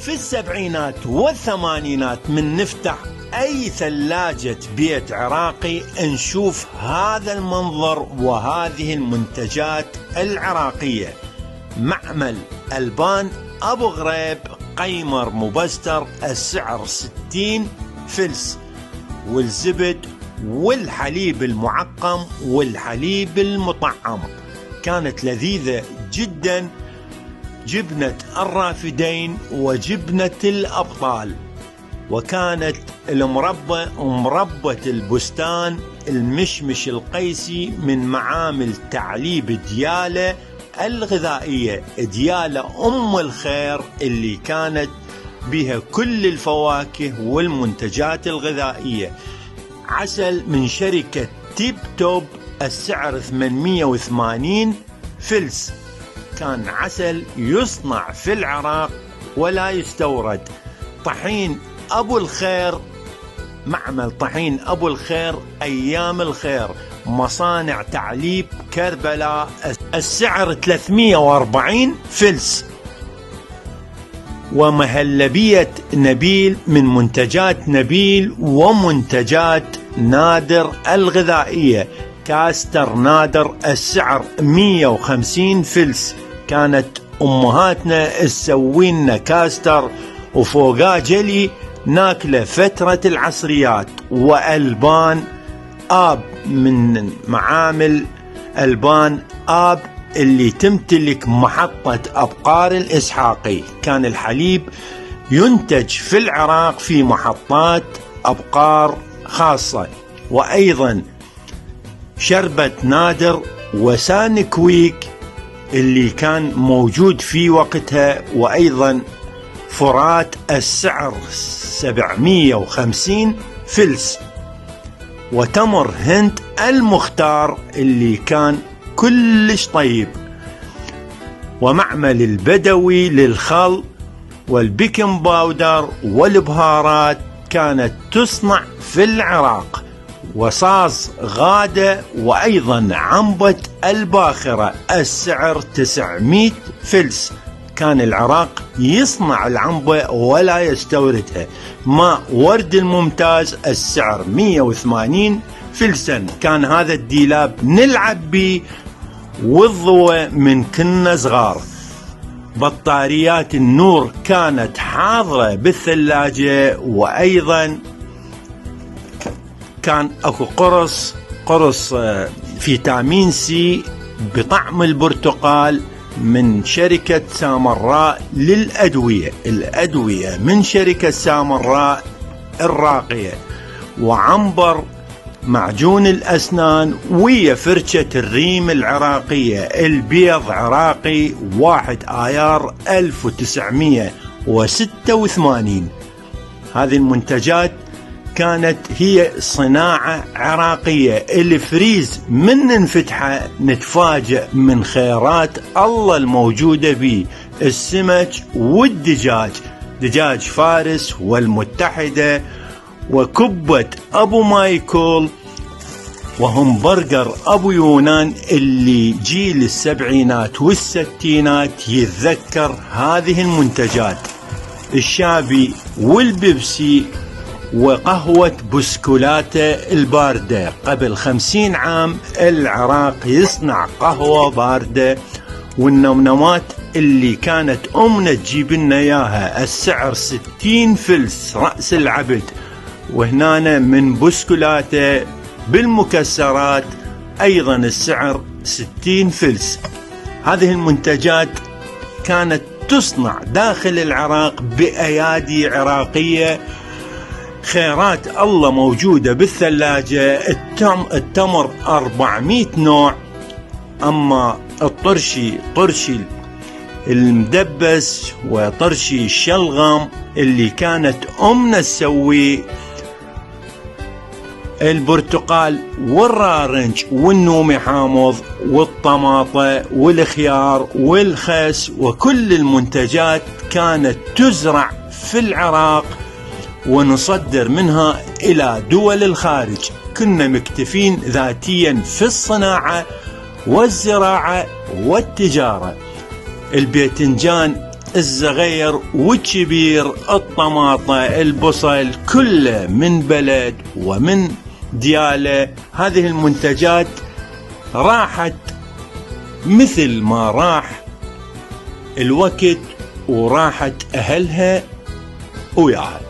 في السبعينات والثمانينات من نفتح أي ثلاجة بيت عراقي نشوف هذا المنظر وهذه المنتجات العراقية. معمل ألبان أبو غريب قيمر مبستر، السعر 60 فلس، والزبد والحليب المعقم والحليب المطعم كانت لذيذة جدا. جبنة الرافدين وجبنة الأبطال، وكانت مربة البستان المشمش القيسي من معامل تعليب ديالة الغذائية، ديالة أم الخير اللي كانت بها كل الفواكه والمنتجات الغذائية. عسل من شركة تيب توب، السعر 880 فلس. كان عسل يصنع في العراق ولا يستورد. طحين أبو الخير، معمل طحين أبو الخير أيام الخير، مصانع تعليب كربلاء، السعر 340 فلس. ومهلبية نبيل من منتجات نبيل ومنتجات نادر الغذائية، كاستر نادر، السعر 150 فلس. كانت أمهاتنا تسوينا كاستر وفوقا جلي ناكله فترة العصريات. وألبان آب من معامل ألبان آب اللي تمتلك محطة أبقار الإسحاقي. كان الحليب ينتج في العراق في محطات أبقار خاصة. وأيضا شربة نادر وسانكويك اللي كان موجود في وقتها، وأيضا فرات، السعر 750 فلس. وتمر هند المختار اللي كان كلش طيب. ومعمل البدوي للخل والبيكنج باودر والبهارات كانت تصنع في العراق. وصاص غادة وأيضا عنبة الباخرة، السعر 900 فلس. كان العراق يصنع العنبة ولا يستوردها. ماء ورد الممتاز، السعر 180 فلسا. كان هذا الديلاب نلعب بيه والضوء من كنا صغار. بطاريات النور كانت حاضرة بالثلاجة. وأيضا كان اكو قرص فيتامين سي بطعم البرتقال من شركة سامراء للأدوية، الأدوية من شركة سامراء الراقية. وعنبر معجون الأسنان ويا فرشة الريم العراقية، البيض عراقي 1 آيار 1986. هذه المنتجات كانت هي صناعة عراقية. الفريز من نفتحه نتفاجأ من خيرات الله الموجودة به، السمك والدجاج، دجاج فارس والمتحدة، وكبة أبو مايكل، وهمبرجر أبو يونان اللي جيل السبعينات والستينات يتذكر هذه المنتجات. الشابي والبيبسي وقهوة بسكولاته الباردة. قبل 50 عام العراق يصنع قهوة باردة، والنمنمات اللي كانت أمنا تجيب لنا إياها السعر 60 فلس رأس العبد. وهنا من بسكولاته بالمكسرات أيضا السعر 60 فلس. هذه المنتجات كانت تصنع داخل العراق بأيادي عراقية. خيرات الله موجودة بالثلاجة. التمر 400 نوع. أما الطرشي المدبس وطرشي الشلغم اللي كانت أمنا تسوي، البرتقال والرارنج والنومي حامض والطماطة والخيار والخس، وكل المنتجات كانت تزرع في العراق ونصدر منها إلى دول الخارج. كنا مكتفين ذاتيا في الصناعة والزراعة والتجارة. الباذنجان الصغير والكبير، الطماطة، البصل، كله من بلد ومن ديالة. هذه المنتجات راحت مثل ما راح الوقت وراحت أهلها وياها.